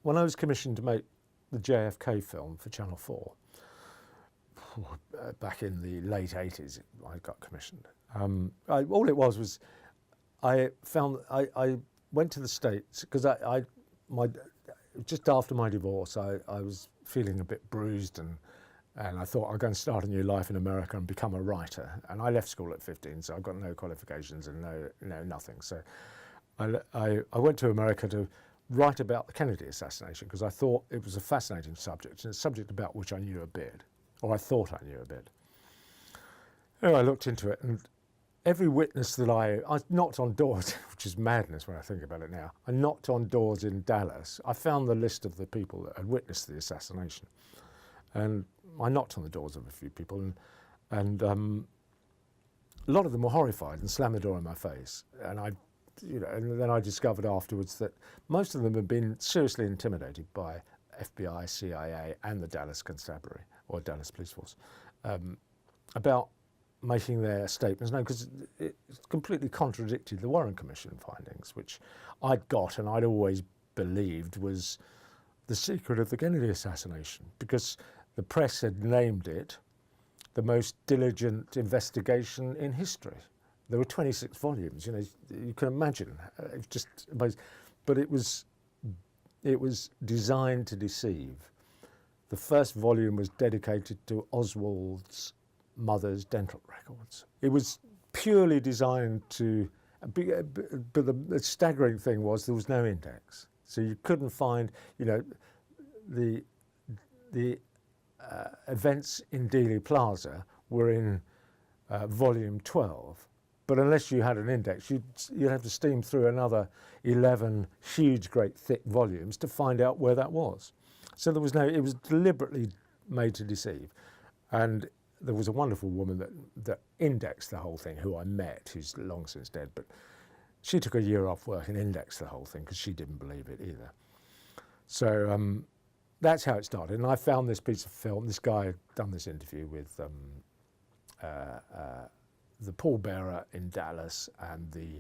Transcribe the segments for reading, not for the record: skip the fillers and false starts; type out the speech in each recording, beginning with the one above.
when I was commissioned to make the JFK film for Channel 4, back in the late 80s, I got commissioned. All it was I went to the States because just after my divorce, I was feeling a bit bruised, and I thought I'd go and start a new life in America and become a writer. And I left school at 15, so I've got no qualifications and nothing. So I went to America to write about the Kennedy assassination because I thought it was a fascinating subject, and a subject about which I knew a bit, or I thought I knew a bit. Anyway, I looked into it, and every witness that I knocked on doors, which is madness when I think about it now. I knocked on doors in Dallas. I found the list of the people that had witnessed the assassination, and I knocked on the doors of a few people, and a lot of them were horrified and slammed the door in my face. And and then I discovered afterwards that most of them had been seriously intimidated by FBI, CIA, and the Dallas Constabulary or Dallas Police Force about making their statements known, because it completely contradicted the Warren Commission findings, which I'd got and I'd always believed was the secret of the Kennedy assassination, because the press had named it the most diligent investigation in history. There were 26 volumes, you can imagine, just amazing. But it was designed to deceive. The first volume was dedicated to Oswald's mother's dental records. It was purely designed to, but the staggering thing was there was no index. So you couldn't find, the events in Dealey Plaza were in volume 12. But unless you had an index, you'd have to steam through another 11 huge, great, thick volumes to find out where that was. So there was it was deliberately made to deceive. And there was a wonderful woman that indexed the whole thing, who I met, who's long since dead, but she took a year off work and indexed the whole thing because she didn't believe it either. So that's how it started. And I found this piece of film. This guy had done this interview with the pallbearer in Dallas and the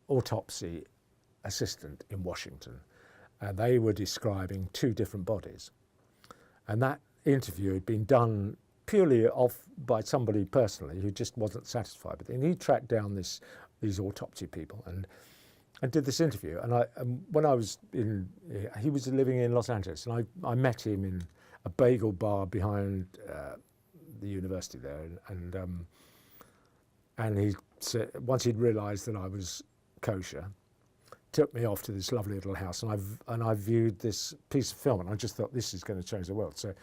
autopsy assistant in Washington, and they were describing two different bodies. And that interview had been done purely by somebody personally who just wasn't satisfied with it. And he tracked down these autopsy people and did this interview. And when I was he was living in Los Angeles, and I met him in a bagel bar behind the university there, and he said, once he'd realised that I was kosher, took me off to this lovely little house, and I viewed this piece of film, and I just thought, this is going to change the world. So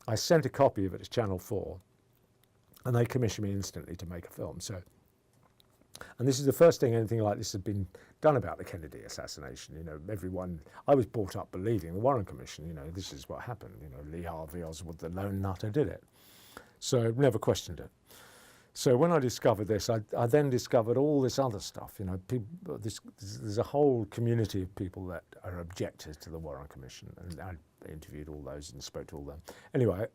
I sent a copy of it to Channel 4, and they commissioned me instantly to make a film. So, and this is the first thing anything like this had been done about the Kennedy assassination. I was brought up believing the Warren Commission, this is what happened. Lee Harvey Oswald, the lone nutter, did it. So I never questioned it. So when I discovered this, I then discovered all this other stuff. There's a whole community of people that are objectors to the Warren Commission, and I interviewed all those and spoke to all them. Anyway,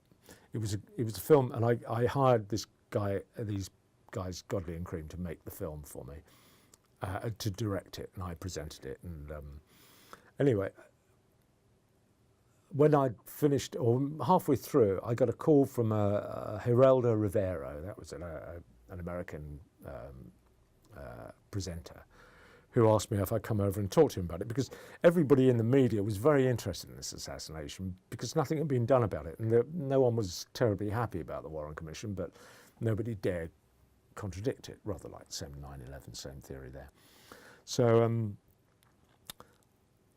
it was a film, and I hired these guys, Godley and Cream, to make the film for me, to direct it, and I presented it. And anyway, when I'd finished, or halfway through, I got a call from Geraldo Rivero. That was an American presenter, who asked me if I'd come over and talk to him about it, because everybody in the media was very interested in this assassination because nothing had been done about it, and no one was terribly happy about the Warren Commission, but nobody dared contradict it, rather like same 9/11, same theory there. So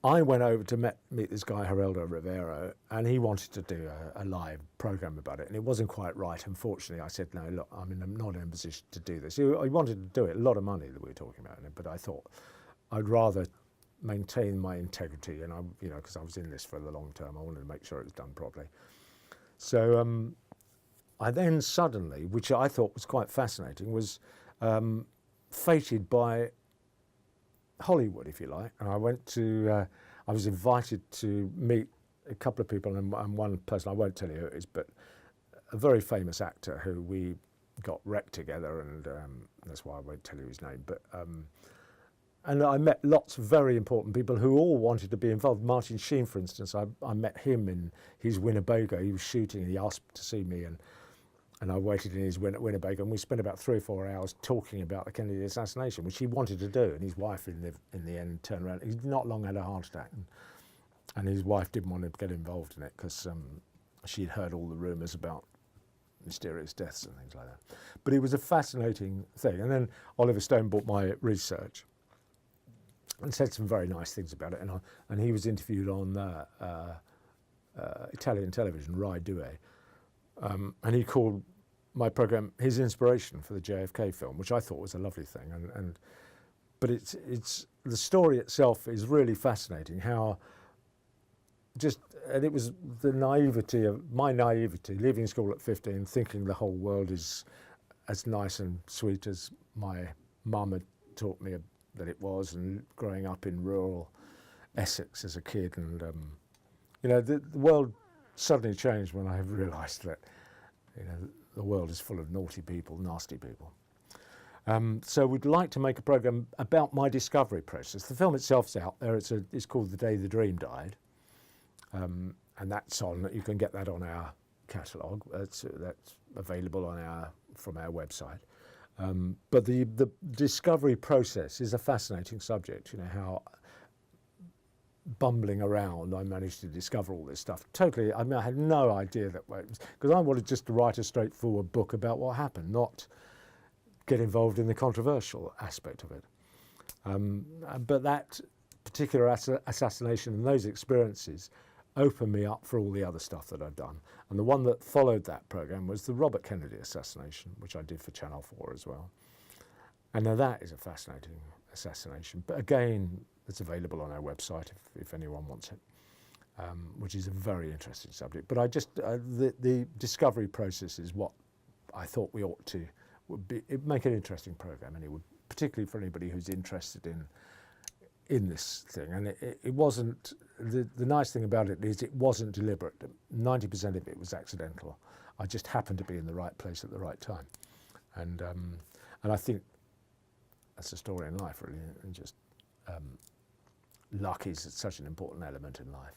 I went over to meet this guy, Geraldo Rivero, and he wanted to do a live program about it, and it wasn't quite right. Unfortunately, I said, no, look, I'm not in a position to do this. He wanted to do it, a lot of money that we were talking about, but I thought I'd rather maintain my integrity, and because I was in this for the long term, I wanted to make sure it was done properly. So I then suddenly, which I thought was quite fascinating, was fated by Hollywood, if you like, and I went to, I was invited to meet a couple of people, and one person, I won't tell you who it is, but a very famous actor who we got wrecked together, and that's why I won't tell you his name, but and I met lots of very important people who all wanted to be involved. Martin Sheen, for instance, I met him in his Winnebago. He was shooting, and he asked to see me, and I waited in his Winnebago, and we spent about 3 or 4 hours talking about the Kennedy assassination, which he wanted to do, and his wife in the end turned around. He'd not long had a heart attack, and his wife didn't want to get involved in it because she'd heard all the rumours about mysterious deaths and things like that. But it was a fascinating thing. And then Oliver Stone bought my research and said some very nice things about it. And he was interviewed on Italian television, Rai Due, and he called my program his inspiration for the JFK film, which I thought was a lovely thing. But it's the story itself is really fascinating. And it was the naivety of my naivety, leaving school at 15, thinking the whole world is as nice and sweet as my mum had taught me that it was, and growing up in rural Essex as a kid. And the world suddenly changed when I realised that the world is full of naughty people, nasty people. So we'd like to make a programme about my discovery process. The film itself's out there. It's called The Day the Dream Died. And that's on. You can get that on our catalogue. That's available from our website. But the discovery process is a fascinating subject. How bumbling around I managed to discover all this stuff. Totally. I mean, I had no idea that way, because I wanted just to write a straightforward book about what happened, not get involved in the controversial aspect of it. But that particular assassination and those experiences opened me up for all the other stuff that I've done. And the one that followed that program was the Robert Kennedy assassination, which I did for Channel 4 as well. And now that is a fascinating assassination. But again, it's available on our website if anyone wants it, which is a very interesting subject. But I just, the discovery process is what I thought we ought to, it'd make an interesting program, and it would, particularly for anybody who's interested in this thing. And it wasn't, the nice thing about it is it wasn't deliberate. 90% of it was accidental. I just happened to be in the right place at the right time. And I think that's a story in life, really, and just luck is such an important element in life.